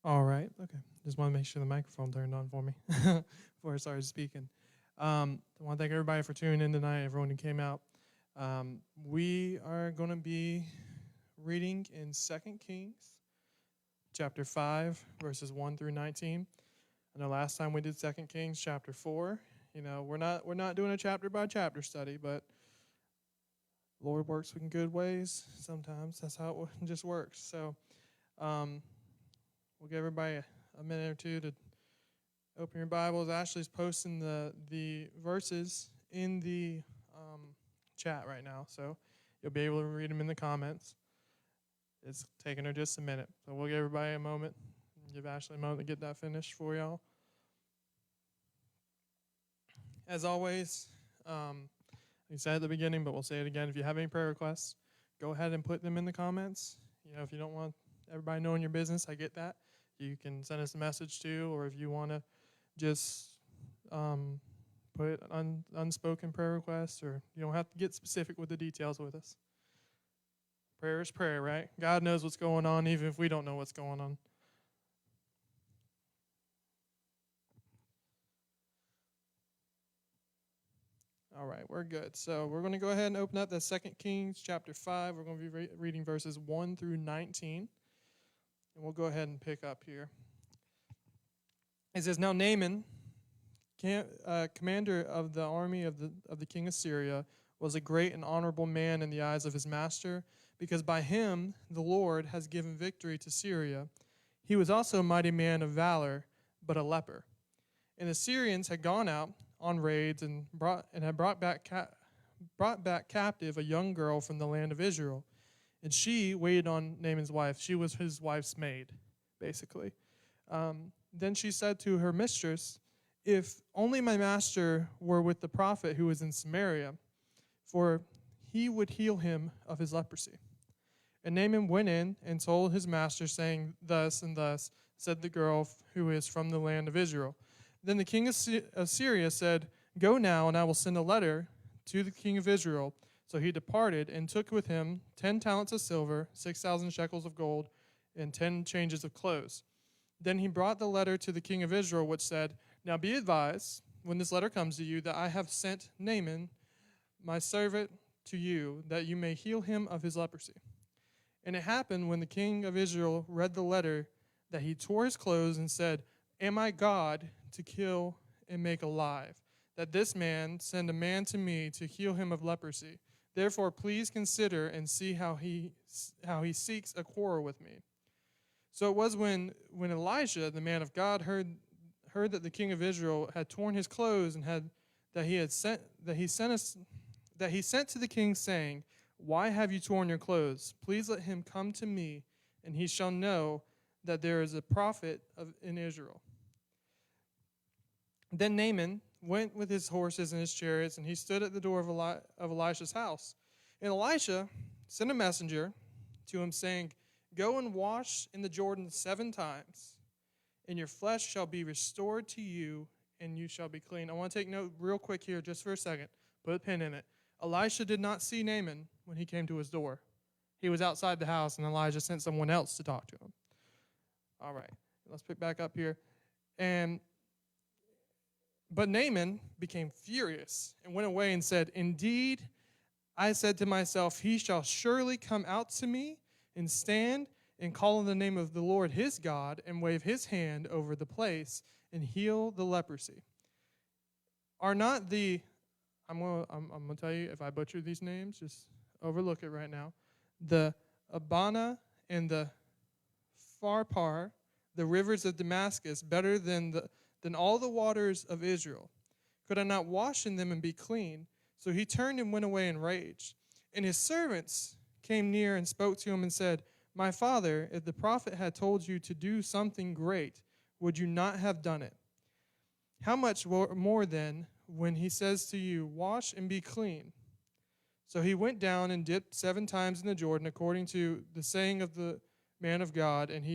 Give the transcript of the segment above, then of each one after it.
All right. Okay. Just want to make sure the microphone turned on for me before I started speaking. I want to thank everybody for tuning in tonight, everyone who came out. We are going to be reading in 2 Kings chapter 5, verses 1 through 19. I know last time we did 2 Kings chapter 4. You know, we're not doing a chapter by chapter study, but Lord works in good ways sometimes. That's how it just works. So, we'll give everybody a minute or two to open your Bibles. Ashley's posting the verses in the chat right now, so you'll be able to read them in the comments. It's taking her just a minute, so we'll give everybody a moment. Give Ashley a moment to get that finished for y'all. As always, we said at the beginning, but we'll say it again. If you have any prayer requests, go ahead and put them in the comments. You know, if you don't want everybody knowing your business, I get that. You can send us a message too, or if you want to just put unspoken prayer requests, or you don't have to get specific with the details with us. Prayer is prayer, right? God knows what's going on, even if we don't know what's going on. All right, we're good. So we're going to go ahead and open up the 2 Kings chapter 5. We're going to be reading verses 1 through 19. And we'll go ahead and pick up here. It says, Now Naaman, commander of the army of the king of Syria, was a great and honorable man in the eyes of his master, because by him the Lord has given victory to Syria. He was also a mighty man of valor, but a leper. And the Syrians had gone out on raids and had brought back captive a young girl from the land of Israel. And she waited on Naaman's wife. She was his wife's maid, basically. Then she said to her mistress, If only my master were with the prophet who was in Samaria, for he would heal him of his leprosy. And Naaman went in and told his master, saying, Thus and thus said the girl who is from the land of Israel. Then the king of Syria said, Go now, and I will send a letter to the king of Israel. So he departed and took with him 10 talents of silver, 6,000 shekels of gold, and 10 changes of clothes. Then he brought the letter to the king of Israel, which said, Now be advised, when this letter comes to you, that I have sent Naaman, my servant, to you, that you may heal him of his leprosy. And it happened when the king of Israel read the letter that he tore his clothes and said, Am I God to kill and make alive, that this man send a man to me to heal him of leprosy? Therefore, please consider and see how he seeks a quarrel with me. So it was when Elisha, the man of God, heard that the king of Israel had torn his clothes and that he sent to the king, saying, Why have you torn your clothes? Please let him come to me, and he shall know that there is a prophet in Israel. Then Naaman went with his horses and his chariots, and he stood at the door of Elisha's house. And Elisha sent a messenger to him, saying, Go and wash in the Jordan 7 times, and your flesh shall be restored to you, and you shall be clean. I want to take note real quick here, just for a second. Put a pin in it. Elisha did not see Naaman when he came to his door. He was outside the house, and Elijah sent someone else to talk to him. All right, let's pick back up here. But Naaman became furious and went away and said, Indeed, I said to myself, he shall surely come out to me and stand and call on the name of the Lord his God and wave his hand over the place and heal the leprosy. Are not the, I'm going to tell you, if I butcher these names, just overlook it right now. The Abana and the Pharpar, the rivers of Damascus, better than all the waters of Israel? Could I not wash in them and be clean? So he turned and went away in rage. And his servants came near and spoke to him and said, My father, if the prophet had told you to do something great, would you not have done it? How much more then when he says to you, Wash and be clean? So he went down and dipped 7 times in the Jordan, according to the saying of the man of God, and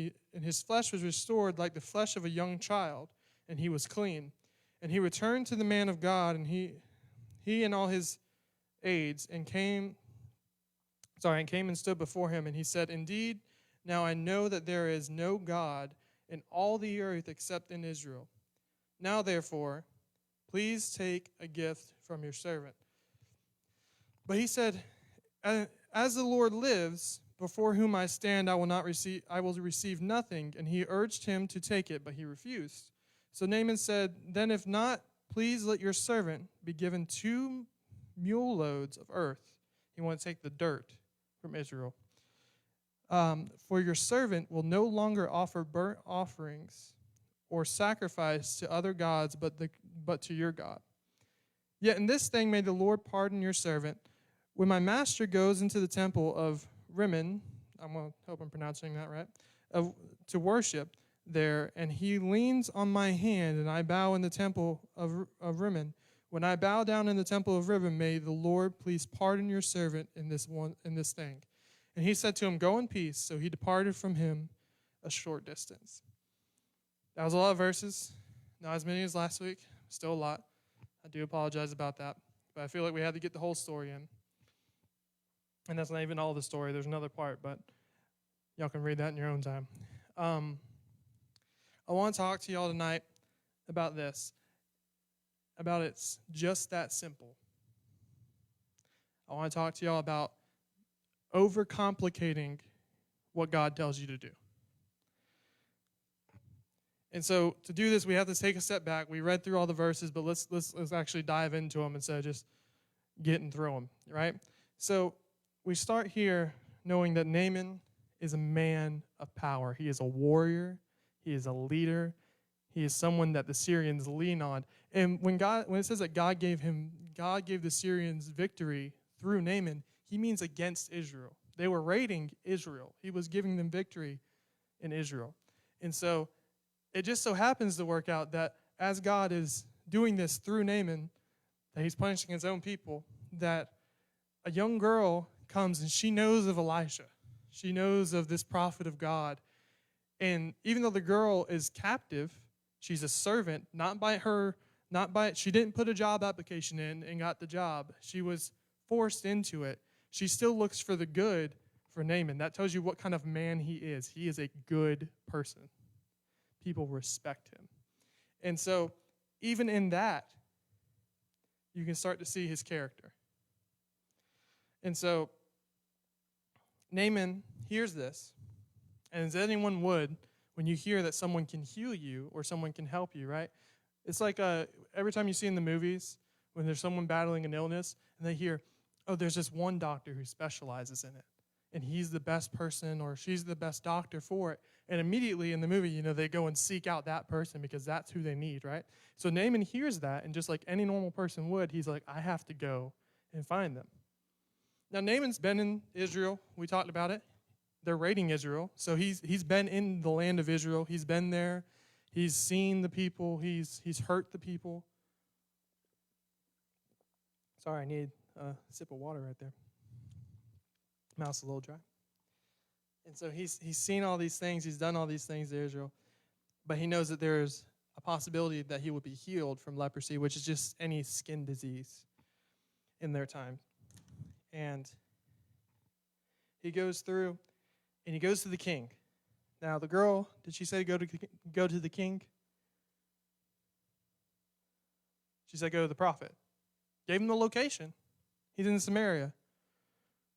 his flesh was restored like the flesh of a young child, and he was clean. And he returned to the man of God, and he and all his aides, and came and stood before him. And he said, Indeed, now I know that there is no God in all the earth except in Israel. Now, therefore, please take a gift from your servant. But he said, as the Lord lives, before whom I stand, I will receive nothing. And he urged him to take it, but he refused. So Naaman said, then if not, please let your servant be given 2 mule loads of earth. He wanted to take the dirt from Israel. For your servant will no longer offer burnt offerings or sacrifice to other gods, but to your God. Yet in this thing may the Lord pardon your servant. When my master goes into the temple of Rimmon, I hope I'm pronouncing that right, to worship there, and he leans on my hand, and I bow in the temple of Rimmon. When I bow down in the temple of Rimmon, may the Lord please pardon your servant in this thing. And he said to him, go in peace. So he departed from him a short distance. That was a lot of verses. Not as many as last week. Still a lot. I do apologize about that. But I feel like we had to get the whole story in. And that's not even all the story. There's another part, but y'all can read that in your own time. I want to talk to y'all tonight about this. About it's just that simple. I want to talk to y'all about overcomplicating what God tells you to do. And so to do this, we have to take a step back. We read through all the verses, but let's actually dive into them instead of just getting through them, right? So we start here knowing that Naaman is a man of power. He is a warrior. He is a leader. He is someone that the Syrians lean on. And when it says that God gave the Syrians victory through Naaman, he means against Israel. They were raiding Israel. He was giving them victory in Israel. And so it just so happens to work out that as God is doing this through Naaman, that he's punishing his own people, that a young girl comes and she knows of Elisha. She knows of this prophet of God. And even though the girl is captive, she's a servant, she didn't put a job application in and got the job. She was forced into it. She still looks for the good for Naaman. That tells you what kind of man he is. He is a good person. People respect him. And so, even in that, you can start to see his character. And so, Naaman hears this, and as anyone would, when you hear that someone can heal you or someone can help you, right? It's like every time you see in the movies when there's someone battling an illness, and they hear, oh, there's this one doctor who specializes in it, and he's the best person or she's the best doctor for it. And immediately in the movie, they go and seek out that person because that's who they need, right? So Naaman hears that, and just like any normal person would, he's like, I have to go and find them. Now, Naaman's been in Israel. We talked about it. They're raiding Israel. So he's been in the land of Israel. He's been there. He's seen the people. He's hurt the people. Sorry, I need a sip of water right there. Mouth's a little dry. And so he's seen all these things. He's done all these things to Israel. But he knows that there's a possibility that he would be healed from leprosy, which is just any skin disease in their time. And he goes through, and he goes to the king. Now, the girl, did she say go to the king? She said go to the prophet. Gave him the location. He's in Samaria.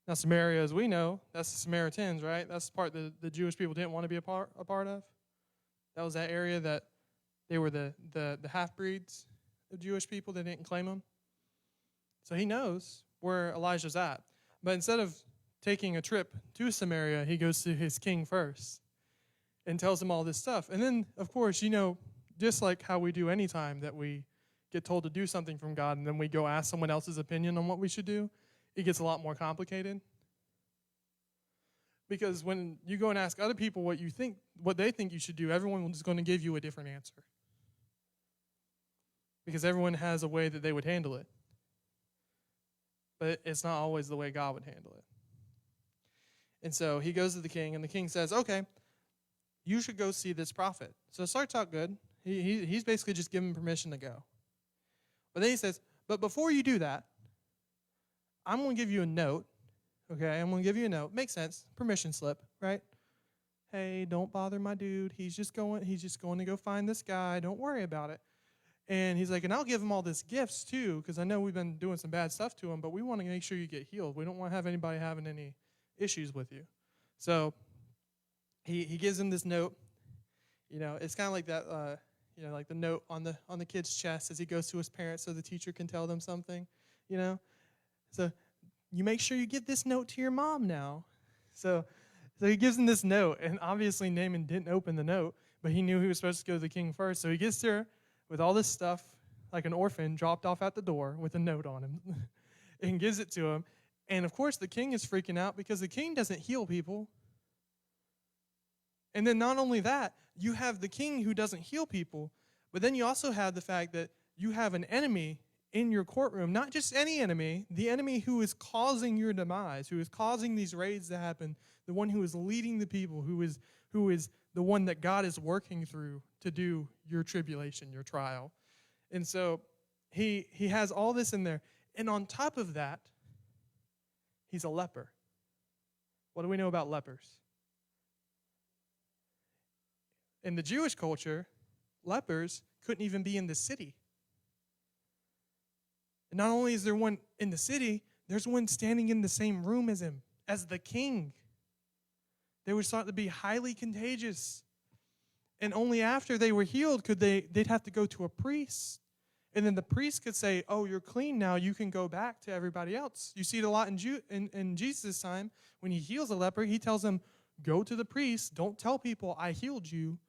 Now, Samaria, as we know, that's the Samaritans, right? That's the part that the Jewish people didn't want to be a part of. That was that area that they were the half-breeds of Jewish people. They didn't claim them. So he knows where Elijah's at. But instead of taking a trip to Samaria, he goes to his king first and tells him all this stuff. And then, of course, just like how we do any time that we get told to do something from God and then we go ask someone else's opinion on what we should do, it gets a lot more complicated. Because when you go and ask other people what they think you should do, everyone is going to give you a different answer. Because everyone has a way that they would handle it. But it's not always the way God would handle it. And so he goes to the king, and the king says, okay, you should go see this prophet. So it starts out good. He's basically just giving permission to go. But then he says, but before you do that, I'm going to give you a note. Okay, I'm going to give you a note. Makes sense. Permission slip, right? hey, don't bother my dude. He's just going to go find this guy. Don't worry about it. And he's like, and I'll give him all these gifts too, because I know we've been doing some bad stuff to him, but we want to make sure you get healed. We don't want to have anybody having any issues with you. So he gives him this note. It's kind of like that, like the note on the kid's chest as he goes to his parents so the teacher can tell them something, So you make sure you give this note to your mom now. So he gives him this note, and obviously Naaman didn't open the note, but he knew he was supposed to go to the king first. So he gets there with all this stuff, like an orphan, dropped off at the door with a note on him, and gives it to him. And of course, the king is freaking out because the king doesn't heal people. And then not only that, you have the king who doesn't heal people, but then you also have the fact that you have an enemy in your courtroom, not just any enemy, the enemy who is causing your demise, who is causing these raids to happen, the one who is leading the people, who is the one that God is working through to do your tribulation, your trial. And so he has all this in there. And on top of that, he's a leper. What do we know about lepers? In the Jewish culture, lepers couldn't even be in the city. And not only is there one in the city, there's one standing in the same room as him, as the king. They were thought to be highly contagious. And only after they were healed could they'd have to go to a priest. And then the priest could say, oh, you're clean now, you can go back to everybody else. You see it a lot in Jesus' time. When he heals a leper, he tells them, go to the priest. Don't tell people I healed you.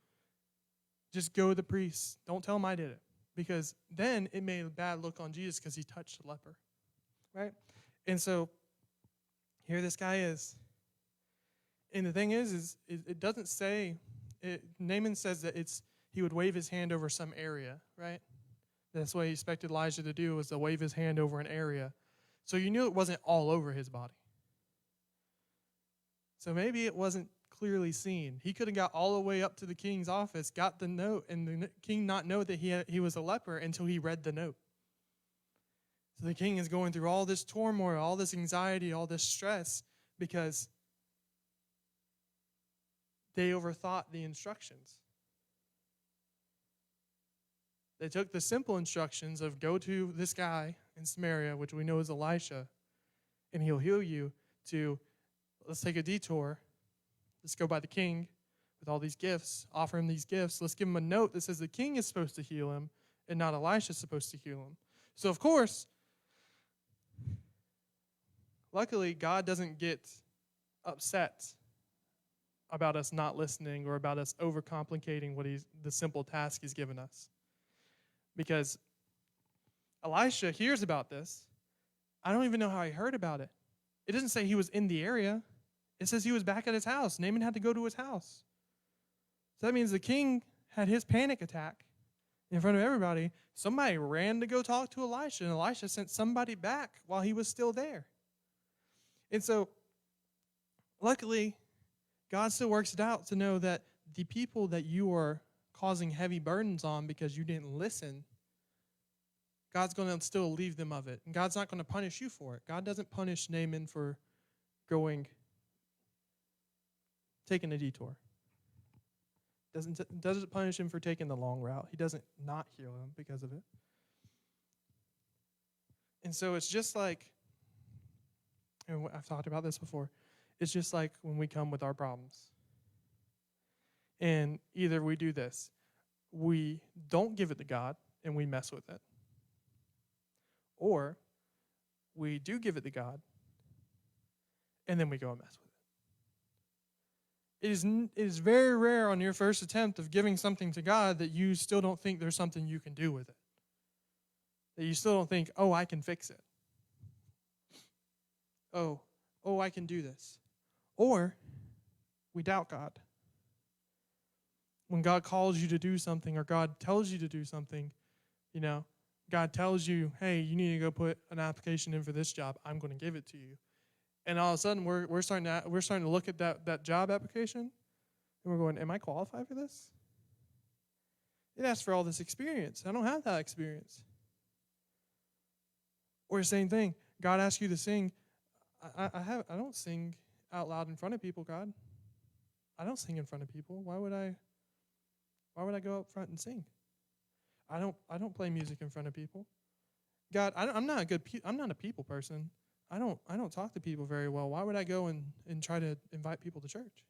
Just go to the priest. Don't tell him I did it. Because then it made a bad look on Jesus because he touched the leper. Right? And so here this guy is. And the thing is it doesn't say, Naaman says that he would wave his hand over some area, right? That's what he expected Elijah to do, was to wave his hand over an area. So you knew it wasn't all over his body. So maybe it wasn't clearly seen. He could have got all the way up to the king's office, got the note, and the king not know that he was a leper until he read the note. So the king is going through all this turmoil, all this anxiety, all this stress, because they overthought the instructions. They took the simple instructions of go to this guy in Samaria, which we know is Elisha, and he'll heal you, to let's take a detour. Let's go by the king with all these gifts, offer him these gifts. Let's give him a note that says the king is supposed to heal him and not Elisha is supposed to heal him. So, of course, luckily, God doesn't get upset about us not listening or about us overcomplicating the simple task he's given us. Because Elisha hears about this. I don't even know how he heard about it. It doesn't say he was in the area. It says he was back at his house. Naaman had to go to his house. So that means the king had his panic attack in front of everybody. Somebody ran to go talk to Elisha, and Elisha sent somebody back while he was still there. And so, luckily, God still works it out to know that the people that you are causing heavy burdens on because you didn't listen, God's going to still leave them of it. And God's not going to punish you for it. God doesn't punish Naaman for taking a detour. Doesn't punish him for taking the long route. He doesn't not heal him because of it. And so it's just like, and I've talked about this before, it's just like when we come with our problems. And either we do this, we don't give it to God and we mess with it. Or we do give it to God and then we go and mess with it. It is very rare on your first attempt of giving something to God that you still don't think there's something you can do with it. That you still don't think, oh, I can fix it. Oh, I can do this. Or we doubt God. When God calls you to do something or God tells you to do something, God tells you, hey, you need to go put an application in for this job. I'm going to give it to you. And all of a sudden, we're starting to look at that job application, and we're going, am I qualified for this? It asks for all this experience. I don't have that experience. Or the same thing. God asks you to sing. I don't sing out loud in front of people, God. I don't sing in front of people. Why would I go up front and sing? I don't play music in front of people. God, I'm not a people person. I don't talk to people very well. Why would I go and try to invite people to church?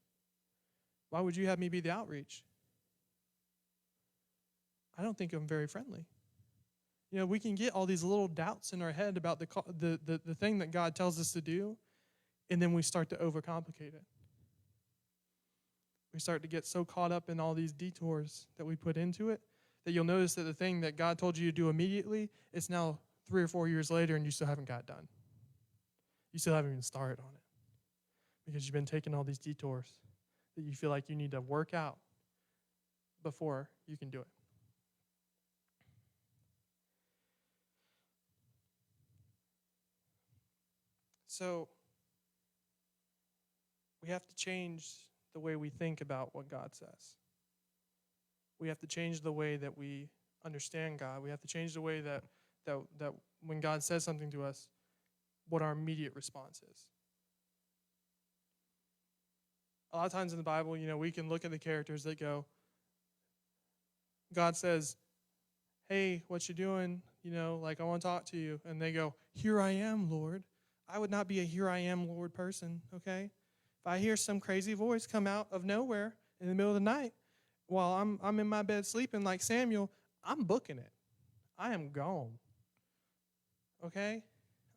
Why would you have me be the outreach? I don't think I'm very friendly. You know, we can get all these little doubts in our head about the thing that God tells us to do, and then we start to overcomplicate it. We start to get so caught up in all these detours that we put into it that you'll notice that the thing that God told you to do immediately, it's now 3 or 4 years later and you still haven't got it done. You still haven't even started on it because you've been taking all these detours that you feel like you need to work out before you can do it. So we have to change the way we think about what God says. We have to change the way that we understand God. We have to change the way that when God says something to us, what our immediate response is. A lot of times in the Bible, you know, we can look at the characters that go, God says, hey, what you doing? You know, like, I want to talk to you. And they go, here I am, Lord. I would not be a here I am, Lord person, okay? If I hear some crazy voice come out of nowhere in the middle of the night while I'm in my bed sleeping like Samuel, I'm booking it. I am gone, okay?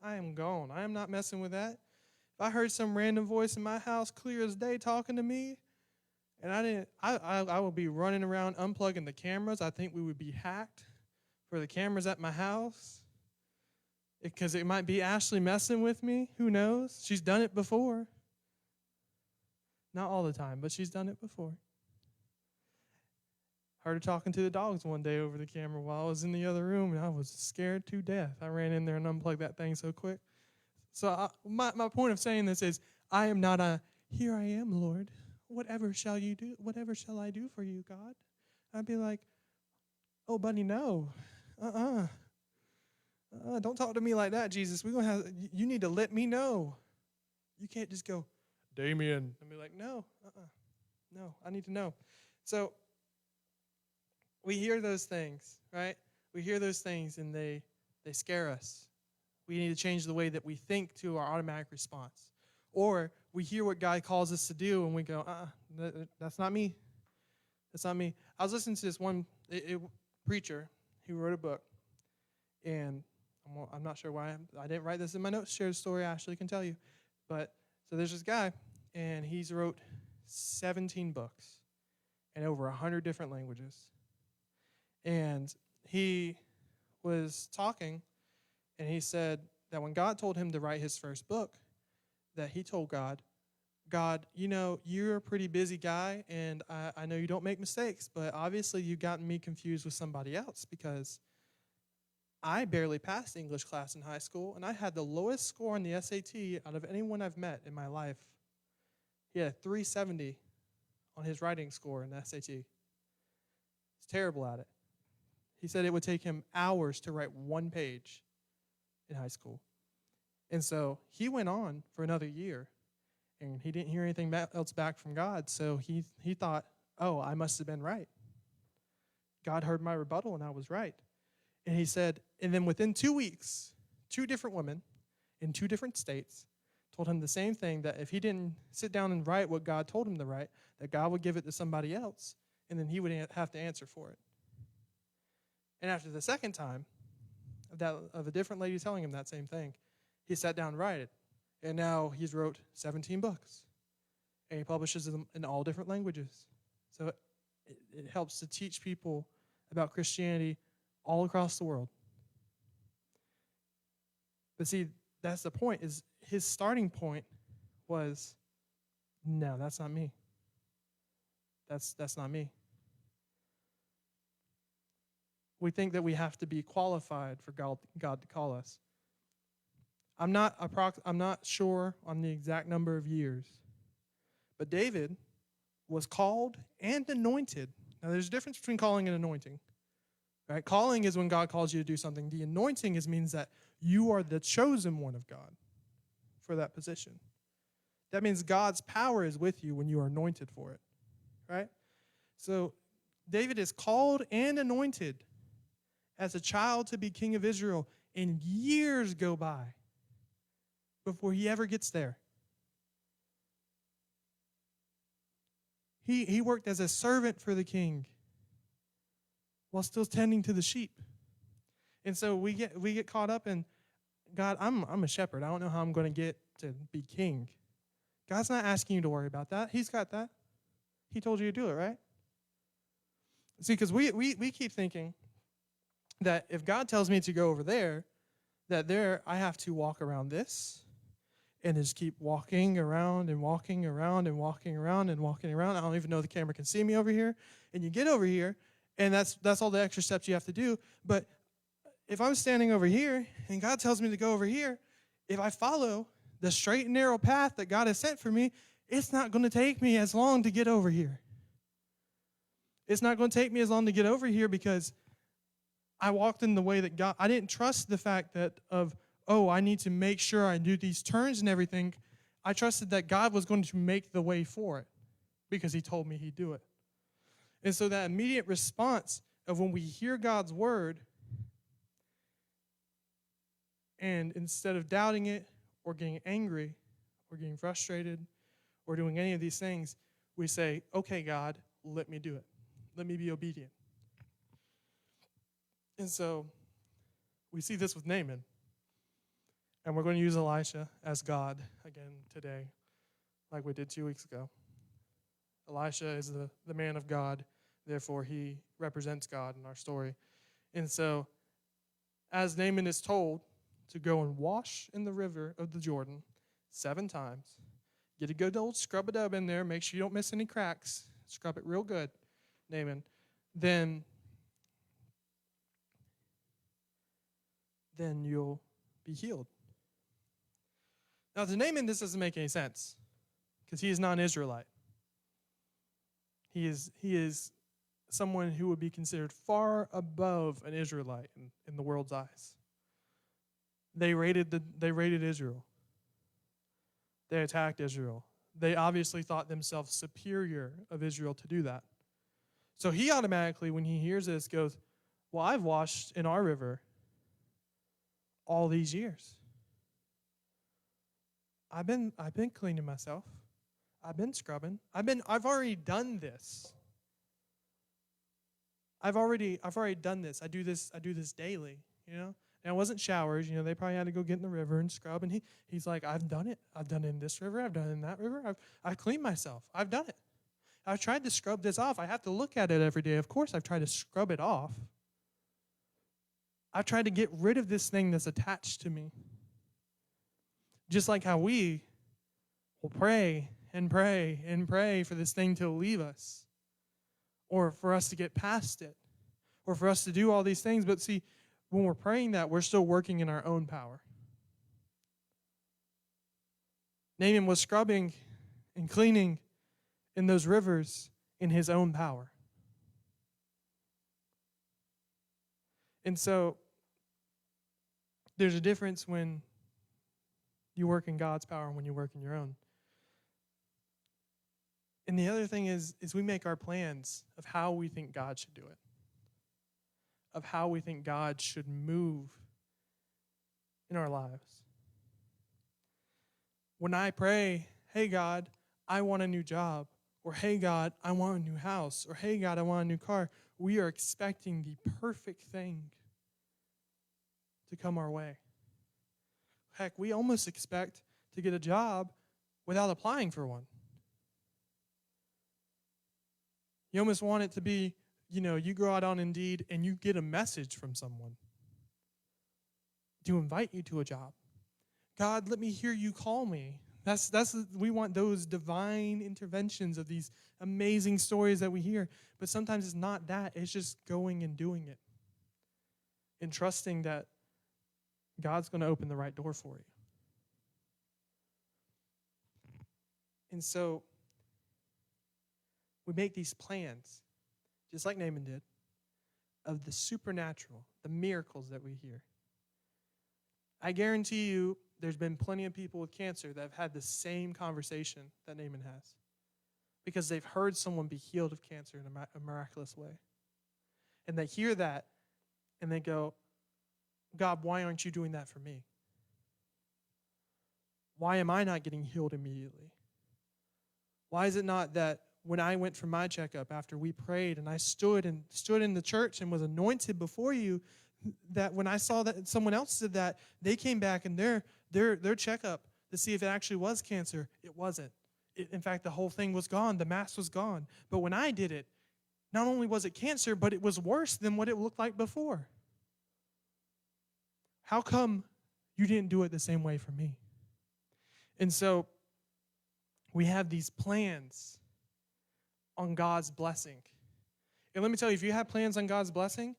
I am gone. I am not messing with that. If I heard some random voice in my house clear as day talking to me, and I would be running around unplugging the cameras. I think we would be hacked for the cameras at my house because it might be Ashley messing with me. Who knows? She's done it before. Not all the time, but she's done it before. Heard her talking to the dogs one day over the camera while I was in the other room, and I was scared to death. I ran in there and unplugged that thing so quick. So my point of saying this is, I am not a, here I am, Lord. Whatever shall you do? Whatever shall I do for you, God? I'd be like, oh, buddy, no. Don't talk to me like that, Jesus. You need to let me know. You can't just go, Damien, and be like, no, no, I need to know. So we hear those things, right? We hear those things, and they scare us. We need to change the way that we think to our automatic response. Or we hear what God calls us to do, and we go, that's not me. That's not me. I was listening to this one preacher who wrote a book, and I'm not sure why. I didn't write this in my notes. Share the story. Ashley can tell you. But so there's this guy, and he's wrote 17 books in over 100 different languages. And he was talking, and he said that when God told him to write his first book, that he told God, you know, you're a pretty busy guy, and I know you don't make mistakes, but obviously you've gotten me confused with somebody else because I barely passed English class in high school, and I had the lowest score on the SAT out of anyone I've met in my life. He had a 370 on his writing score in the SAT. He's terrible at it. He said it would take him hours to write one page in high school. And so he went on for another year, and he didn't hear anything else back from God, so he thought, oh, I must have been right. God heard my rebuttal, and I was right. And he said, and then within 2 weeks, 2 different women in 2 different states told him the same thing, that if he didn't sit down and write what God told him to write, that God would give it to somebody else, and then he would have to answer for it. And after the second time of a different lady telling him that same thing, he sat down and wrote it. And now he's wrote 17 books. And he publishes them in all different languages. So it helps to teach people about Christianity all across the world. But see, that's the point, is his starting point was, no, that's not me. That's not me. We think that we have to be qualified for God to call us. I'm not sure on the exact number of years, but David was called and anointed. Now, there's a difference between calling and anointing. Right? Calling is when God calls you to do something. The anointing means that you are the chosen one of God for that position. That means God's power is with you when you are anointed for it, right? So David is called and anointed as a child to be king of Israel, and years go by before he ever gets there. He worked as a servant for the king while still tending to the sheep. And so we get caught up in, God, I'm a shepherd. I don't know how I'm going to get to be king. God's not asking you to worry about that. He's got that. He told you to do it, right? See, because we keep thinking that if God tells me to go over there, that there I have to walk around this and just keep walking around and walking around and walking around and walking around. I don't even know if the camera can see me over here. And you get over here, and that's all the extra steps you have to do. But if I'm standing over here and God tells me to go over here, if I follow the straight and narrow path that God has set for me, it's not going to take me as long to get over here. It's not going to take me as long to get over here because I walked in the way that God, I didn't trust the fact that I need to make sure I do these turns and everything. I trusted that God was going to make the way for it because he told me he'd do it. And so that immediate response of when we hear God's word, and instead of doubting it or getting angry or getting frustrated or doing any of these things, we say, okay, God, let me do it. Let me be obedient. And so we see this with Naaman. And we're going to use Elisha as God again today, like we did 2 weeks ago. Elisha is the man of God. Therefore, he represents God in our story. And so, as Naaman is told to go and wash in the river of the Jordan 7 times, get a good old scrub-a-dub in there, make sure you don't miss any cracks, scrub it real good, Naaman, then you'll be healed. Now, to Naaman, this doesn't make any sense because he is not an Israelite. He is someone who would be considered far above an Israelite in the world's eyes. They raided Israel. They attacked Israel. They obviously thought themselves superior of Israel to do that. So he automatically, when he hears this, goes, well, I've washed in our river all these years. I've been cleaning myself. I've been scrubbing. I've already done this. I've already done this. I do this daily, you know? And it wasn't showers, you know, they probably had to go get in the river and scrub, and he's like, I've done it. I've done it in this river, I've done it in that river, I've cleaned myself. I've done it. I've tried to scrub this off. I have to look at it every day. Of course I've tried to scrub it off. I've tried to get rid of this thing that's attached to me. Just like how we will pray and pray and pray for this thing to leave us, or for us to get past it, or for us to do all these things. But see, when we're praying that, we're still working in our own power. Naaman was scrubbing and cleaning in those rivers in his own power. And so there's a difference when you work in God's power and when you work in your own. And the other thing is we make our plans of how we think God should do it, of how we think God should move in our lives. When I pray, hey, God, I want a new job, or hey, God, I want a new house, or hey, God, I want a new car, we are expecting the perfect thing to come our way. Heck, we almost expect to get a job without applying for one. You almost want it to be, you know, you go out on Indeed and you get a message from someone to invite you to a job. God, let me hear you call me. We want those divine interventions of these amazing stories that we hear. But sometimes it's not that. It's just going and doing it and trusting that God's going to open the right door for you. And so we make these plans, just like Naaman did, of the supernatural, the miracles that we hear. I guarantee you, there's been plenty of people with cancer that have had the same conversation that Naaman has, because they've heard someone be healed of cancer in a miraculous way. And they hear that, and they go, God, why aren't you doing that for me? Why am I not getting healed immediately? Why is it not that when I went for my checkup after we prayed and I stood in the church and was anointed before you, that when I saw that someone else did that, they came back and their checkup to see if it actually was cancer, it wasn't. In fact, the whole thing was gone. The mass was gone. But when I did it, not only was it cancer, but it was worse than what it looked like before. How come you didn't do it the same way for me? And so we have these plans on God's blessing. And let me tell you, if you have plans on God's blessing,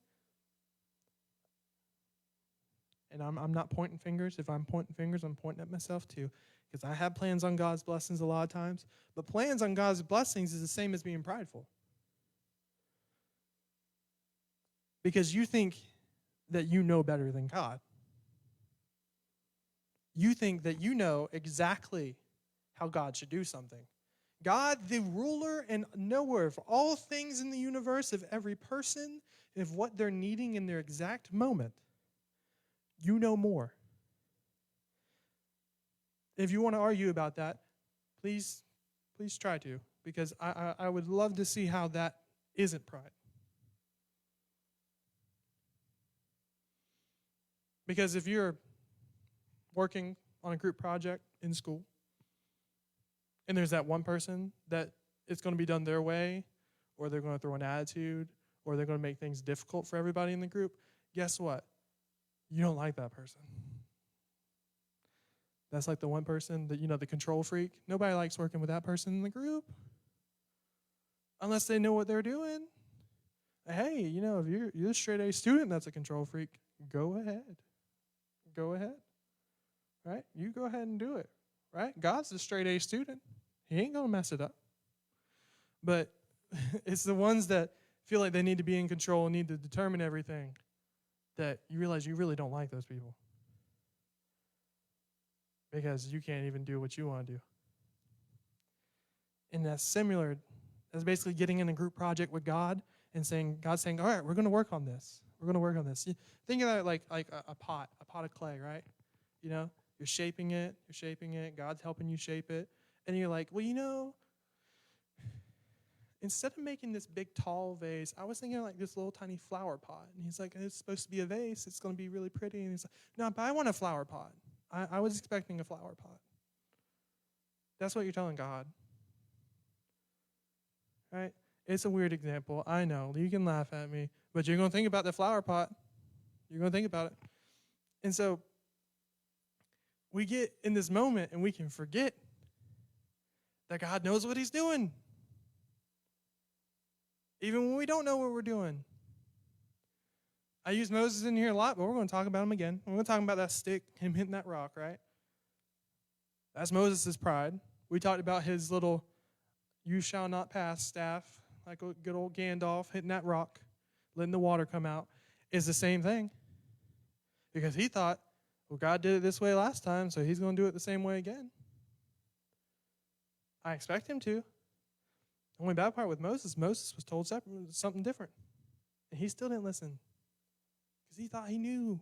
and I'm not pointing fingers. If I'm pointing fingers, I'm pointing at myself too, because I have plans on God's blessings a lot of times. But plans on God's blessings is the same as being prideful. Because you think that you know better than God. You think that you know exactly how God should do something. God, the ruler and knower of all things in the universe, of every person, of what they're needing in their exact moment, you know more. If you want to argue about that, please try to, because I would love to see how that isn't pride. Because if you're working on a group project in school, and there's that one person that it's going to be done their way, or they're going to throw an attitude, or they're going to make things difficult for everybody in the group, guess what? You don't like that person. That's like the one person that, the control freak. Nobody likes working with that person in the group unless they know what they're doing. Hey, if you're a straight A student that's a control freak, go ahead. Go ahead. Right? You go ahead and do it. Right? God's a straight A student. He ain't going to mess it up. But it's the ones that feel like they need to be in control and need to determine everything that you realize you really don't like those people. Because you can't even do what you want to do. And that's similar. That's basically getting in a group project with God and God's saying, all right, we're going to work on this. We're going to work on this. Think of that like a pot of clay, right? You're shaping it. God's helping you shape it. And you're like, well, instead of making this big, tall vase, I was thinking like this little tiny flower pot. And he's like, it's supposed to be a vase. It's going to be really pretty. And he's like, no, but I want a flower pot. I was expecting a flower pot. That's what you're telling God. Right? It's a weird example. I know. You can laugh at me. But you're going to think about the flower pot. You're going to think about it. And so we get in this moment and we can forget that God knows what he's doing. Even when we don't know what we're doing. I use Moses in here a lot, but we're going to talk about him again. We're going to talk about that stick, him hitting that rock, right? That's Moses' pride. We talked about his little "you shall not pass" staff, like a good old Gandalf hitting that rock, letting the water come out. Is the same thing. Because he thought, well, God did it this way last time, so he's going to do it the same way again. I expect him to. The only bad part with Moses was told something different. And he still didn't listen. Because he thought he knew.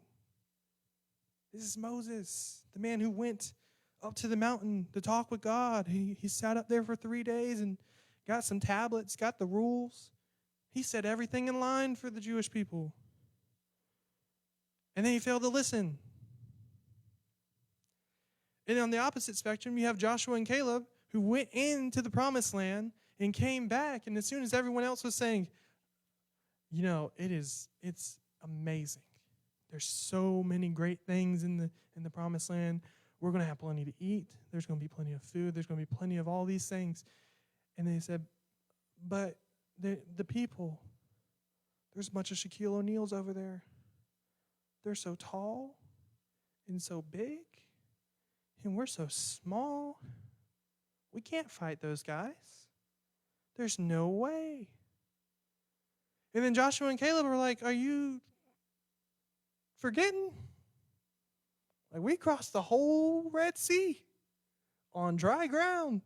This is Moses, the man who went up to the mountain to talk with God. He sat up there for 3 days and got some tablets, got the rules. He set everything in line for the Jewish people. And then he failed to listen. And on the opposite spectrum, you have Joshua and Caleb, who went into the promised land and came back. And as soon as everyone else was saying, it's amazing. There's so many great things in the promised land. We're going to have plenty to eat. There's going to be plenty of food. There's going to be plenty of all these things. And they said, but the people, there's a bunch of Shaquille O'Neals over there. They're so tall and so big, and we're so small. We can't fight those guys. There's no way. And then Joshua and Caleb were like, are you forgetting? Like, we crossed the whole Red Sea on dry ground.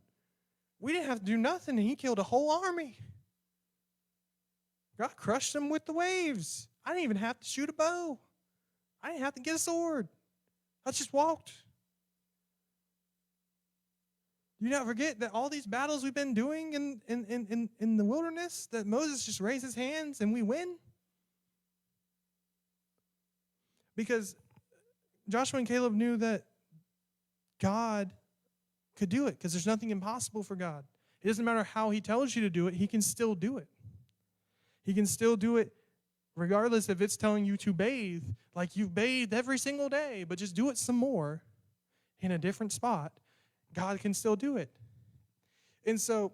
We didn't have to do nothing, and he killed a whole army. God crushed them with the waves. I didn't even have to shoot a bow. I didn't have to get a sword. I just walked. Do you not forget that all these battles we've been doing in the wilderness, that Moses just raised his hands and we win? Because Joshua and Caleb knew that God could do it, because there's nothing impossible for God. It doesn't matter how he tells you to do it, he can still do it. He can still do it regardless if it's telling you to bathe like you've bathed every single day, but just do it some more in a different spot. God can still do it. And so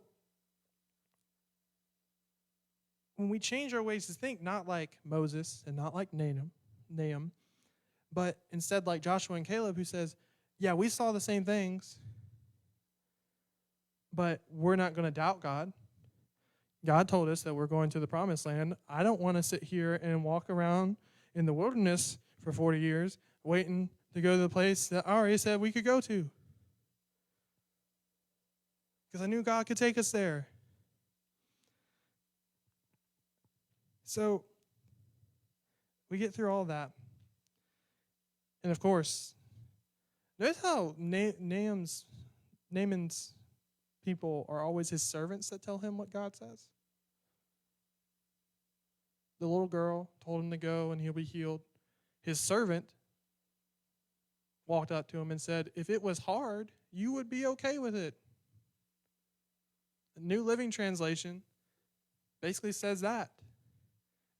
when we change our ways to think, not like Moses and not like Nahum, but instead like Joshua and Caleb, who says, yeah, we saw the same things, but we're not going to doubt God. God told us that we're going to the promised land. I don't want to sit here and walk around in the wilderness for 40 years waiting to go to the place that I already said we could go to. Because I knew God could take us there. So we get through all that. And of course, notice how Naaman's people are always his servants that tell him what God says. The little girl told him to go and he'll be healed. His servant walked up to him and said, if it was hard, you would be okay with it. The New Living Translation basically says that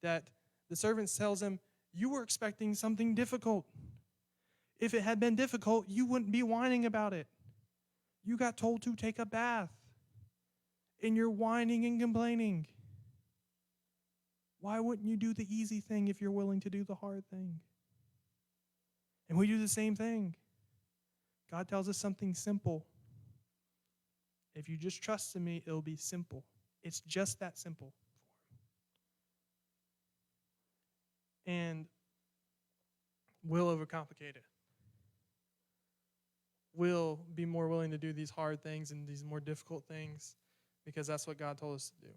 the servant tells him, you were expecting something difficult. If it had been difficult, you wouldn't be whining about it. You got told to take a bath, and you're whining and complaining. Why wouldn't you do the easy thing if you're willing to do the hard thing? And we do the same thing. God tells us something simple. If you just trust in me, it'll be simple. It's just that simple. And we'll overcomplicate it. We'll be more willing to do these hard things and these more difficult things because that's what God told us to do.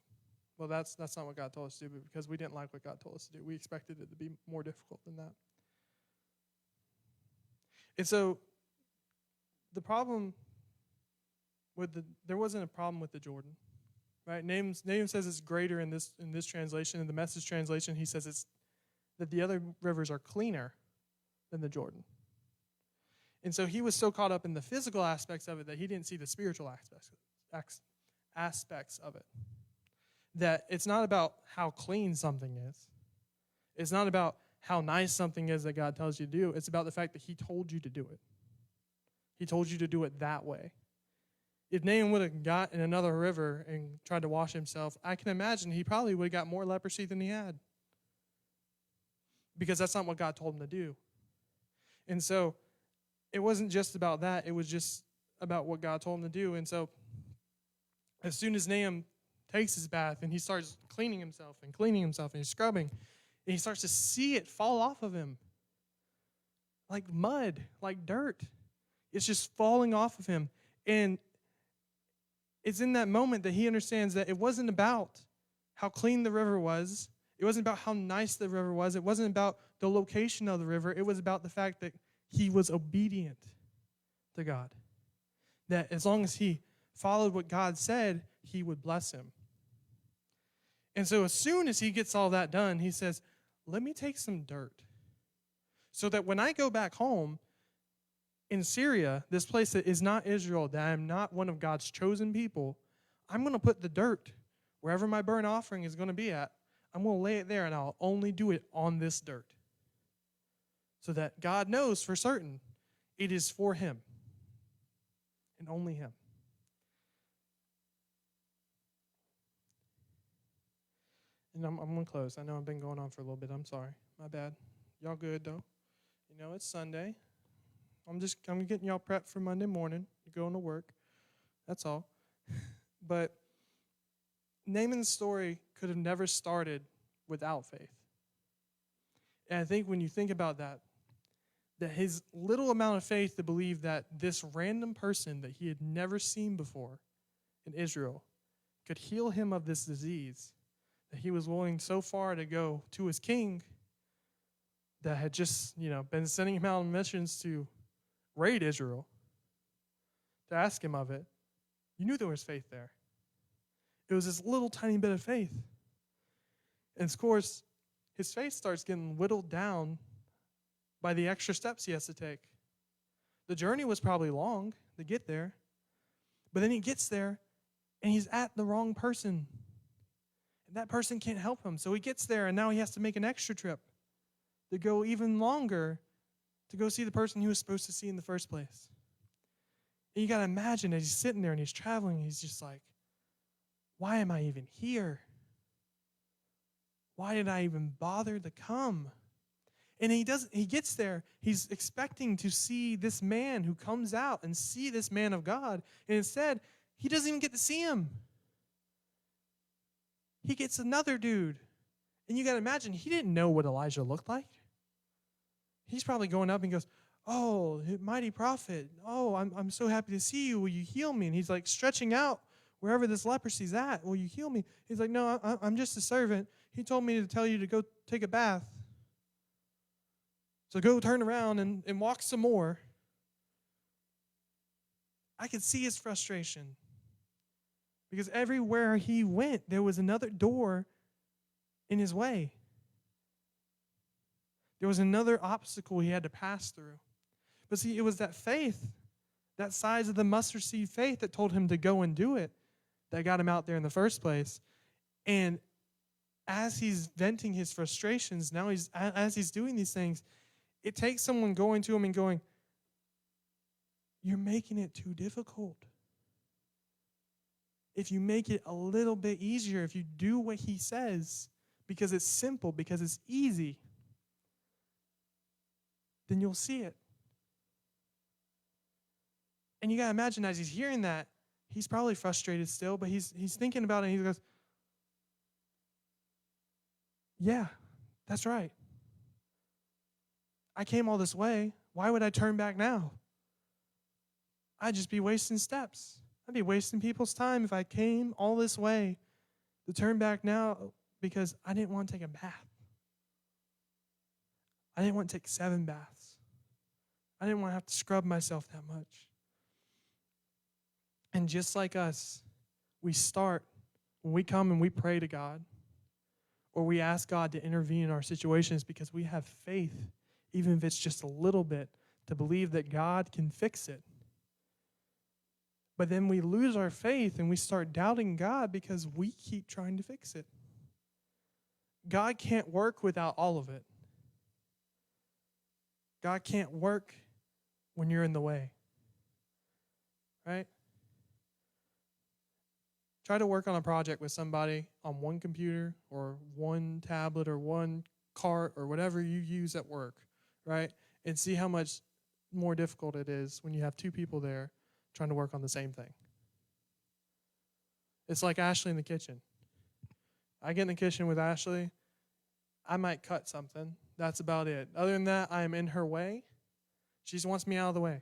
Well, that's not what God told us to do, but because we didn't like what God told us to do, we expected it to be more difficult than that. And so the problem there wasn't a problem with the Jordan, right? Nahum says it's greater in this translation. In the Message translation, he says it's that the other rivers are cleaner than the Jordan. And so he was so caught up in the physical aspects of it that he didn't see the spiritual aspects of it. That it's not about how clean something is. It's not about how nice something is that God tells you to do. It's about the fact that he told you to do it. He told you to do it that way. If Nahum would have got in another river and tried to wash himself, I can imagine he probably would have got more leprosy than he had. Because that's not what God told him to do. And so it wasn't just about that. It was just about what God told him to do. And so as soon as Nahum takes his bath and he starts cleaning himself and he's scrubbing, and he starts to see it fall off of him like mud, like dirt. It's just falling off of him. And it's in that moment that he understands that it wasn't about how clean the river was. It wasn't about how nice the river was. It wasn't about the location of the river. It was about the fact that he was obedient to God. That as long as he followed what God said, he would bless him. And so as soon as he gets all that done, he says, let me take some dirt so that when I go back home in Syria, this place that is not Israel, that I am not one of God's chosen people, I'm going to put the dirt wherever my burnt offering is going to be at. I'm going to lay it there, and I'll only do it on this dirt so that God knows for certain it is for him and only him. And I'm going to close. I know I've been going on for a little bit. I'm sorry. My bad. Y'all good, though? You know, it's Sunday. I'm getting y'all prepped for Monday morning. You're going to work. That's all. But Naaman's story could have never started without faith. And I think when you think about that, that his little amount of faith to believe that this random person that he had never seen before in Israel could heal him of this disease, that he was willing so far to go to his king that had just, been sending him out on missions to raid Israel, to ask him of it. You knew there was faith there. It was this little tiny bit of faith. And of course, his faith starts getting whittled down by the extra steps he has to take. The journey was probably long to get there, but then he gets there and he's at the wrong person. And that person can't help him. So he gets there and now he has to make an extra trip to go even longer to go see the person he was supposed to see in the first place. And you got to imagine as he's sitting there and he's traveling, he's just like, why am I even here? Why did I even bother to come? And he gets there, he's expecting to see this man who comes out and see this man of God. And instead, he doesn't even get to see him. He gets another dude. And you got to imagine, he didn't know what Elijah looked like. He's probably going up and goes, oh, mighty prophet, oh, I'm so happy to see you. Will you heal me? And he's like stretching out wherever this leprosy's at. Will you heal me? He's like, no, I'm just a servant. He told me to tell you to go take a bath. So go turn around and walk some more. I could see his frustration. Because everywhere he went, there was another door in his way. There was another obstacle he had to pass through. But see, it was that faith, that size of the mustard seed faith that told him to go and do it, that got him out there in the first place. And as he's venting his frustrations, now as he's doing these things, it takes someone going to him and going, you're making it too difficult. If you make it a little bit easier, if you do what he says, because it's simple, because it's easy, then you'll see it. And you got to imagine as he's hearing that, he's probably frustrated still, but he's thinking about it and he goes, yeah, that's right. I came all this way. Why would I turn back now? I'd just be wasting steps. I'd be wasting people's time if I came all this way to turn back now because I didn't want to take a bath. I didn't want to take 7 baths. I didn't want to have to scrub myself that much. And just like us, we start, when we come and we pray to God, or we ask God to intervene in our situations because we have faith, even if it's just a little bit, to believe that God can fix it. But then we lose our faith and we start doubting God because we keep trying to fix it. God can't work without all of it. God can't work when you're in the way. Right? Try to work on a project with somebody on one computer or one tablet or one cart or whatever you use at work, right? And see how much more difficult it is when you have 2 people there trying to work on the same thing. It's like Ashley in the kitchen. I get in the kitchen with Ashley, I might cut something. That's about it. Other than that, I am in her way. She just wants me out of the way.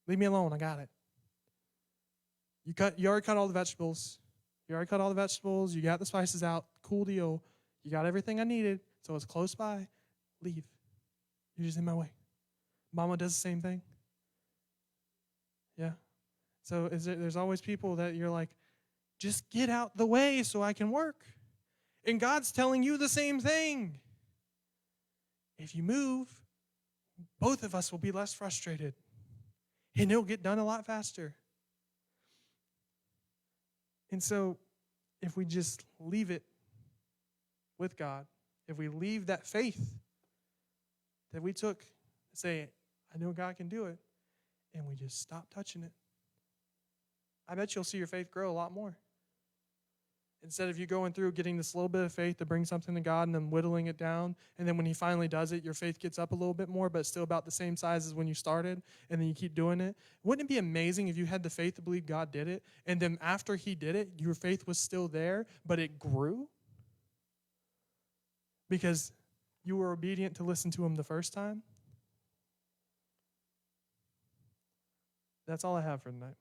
Leave me alone. I got it. You already cut all the vegetables. You got the spices out. Cool deal. You got everything I needed, so it's close by. Leave. You're just in my way. Mama does the same thing. Yeah. So there's always people that you're like, just get out the way so I can work. And God's telling you the same thing. If you move, both of us will be less frustrated. And it'll get done a lot faster. And so, if we just leave it with God, if we leave that faith that we took, say, I know God can do it, and we just stop touching it, I bet you'll see your faith grow a lot more. Instead of you going through getting this little bit of faith to bring something to God and then whittling it down, and then when he finally does it, your faith gets up a little bit more, but it's still about the same size as when you started, and then you keep doing it. Wouldn't it be amazing if you had the faith to believe God did it, and then after he did it, your faith was still there, but it grew? Because you were obedient to listen to him the first time? That's all I have for tonight.